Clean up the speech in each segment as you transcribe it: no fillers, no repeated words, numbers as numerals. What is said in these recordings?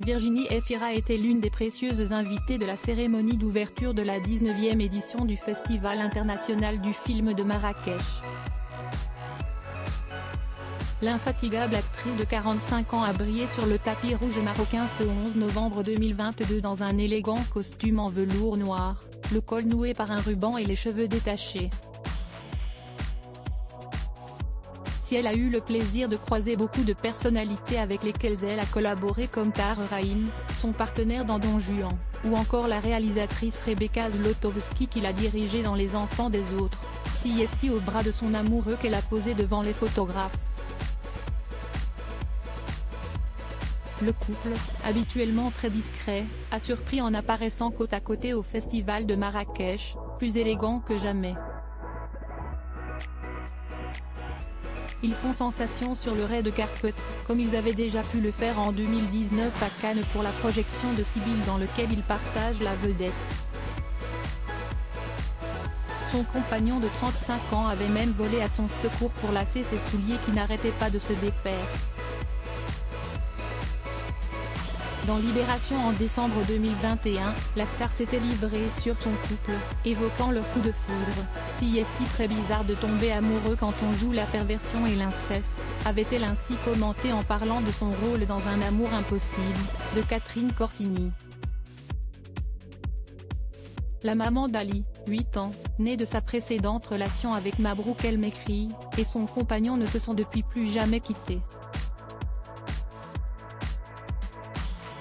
Virginie Efira était l'une des précieuses invitées de la cérémonie d'ouverture de la 19e édition du Festival international du film de Marrakech. L'infatigable actrice de 45 ans a brillé sur le tapis rouge marocain ce 11 novembre 2022 dans un élégant costume en velours noir, le col noué par un ruban et les cheveux détachés. Si elle a eu le plaisir de croiser beaucoup de personnalités avec lesquelles elle a collaboré comme Tahar Rahim, son partenaire dans Don Juan, ou encore la réalisatrice Rebecca Zlotowski qui l'a dirigée dans Les Enfants des autres, si est au bras de son amoureux qu'elle a posé devant les photographes. Le couple, habituellement très discret, a surpris en apparaissant côte à côté au festival de Marrakech, plus élégant que jamais. Ils font sensation sur le red carpet, comme ils avaient déjà pu le faire en 2019 à Cannes pour la projection de Sibylle dans lequel ils partagent la vedette. Son compagnon de 35 ans avait même volé à son secours pour lasser ses souliers qui n'arrêtaient pas de se défaire. Dans Libération en décembre 2021, la star s'était livrée sur son couple, évoquant leur coup de foudre. Si est-il très bizarre de tomber amoureux quand on joue la perversion et l'inceste, avait-elle ainsi commenté en parlant de son rôle dans Un amour impossible, de Catherine Corsini. La maman d'Ali, 8 ans, née de sa précédente relation avec Mabrouk El Mekri, et son compagnon ne se sont depuis plus jamais quittés.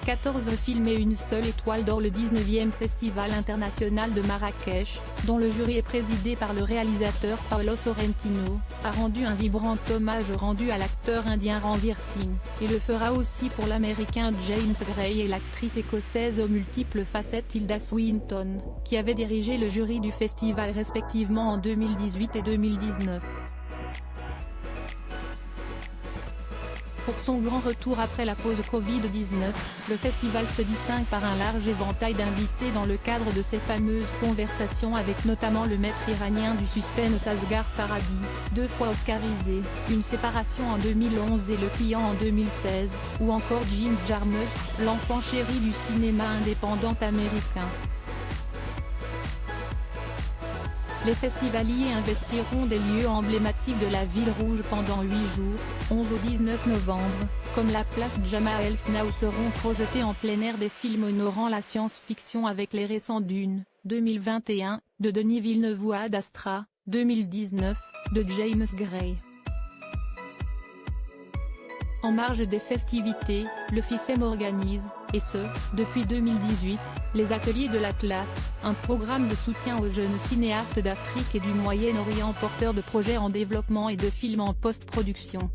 14 films et une seule étoile d'or. Le 19e Festival international de Marrakech, dont le jury est présidé par le réalisateur Paolo Sorrentino, a rendu un vibrant hommage rendu à l'acteur indien Ranveer Singh, et le fera aussi pour l'américain James Gray et l'actrice écossaise aux multiples facettes Tilda Swinton, qui avaient dirigé le jury du festival respectivement en 2018 et 2019. Pour son grand retour après la pause Covid-19, le festival se distingue par un large éventail d'invités dans le cadre de ses fameuses conversations avec notamment le maître iranien du suspense Asghar Farhadi, 2 fois oscarisé, Une séparation en 2011 et Le client en 2016, ou encore Jim Jarmusch, l'enfant chéri du cinéma indépendant américain. Les festivaliers investiront des lieux emblématiques de la Ville Rouge pendant 8 jours, 11 au 19 novembre, comme la place Jemaa El Fna où seront projetés en plein air des films honorant la science-fiction avec les récents Dune, 2021, de Denis Villeneuve ou Ad Astra, 2019, de James Gray. En marge des festivités, le FIFEM organise, et ce, depuis 2018, les Ateliers de l'Atlas, un programme de soutien aux jeunes cinéastes d'Afrique et du Moyen-Orient porteurs de projets en développement et de films en post-production.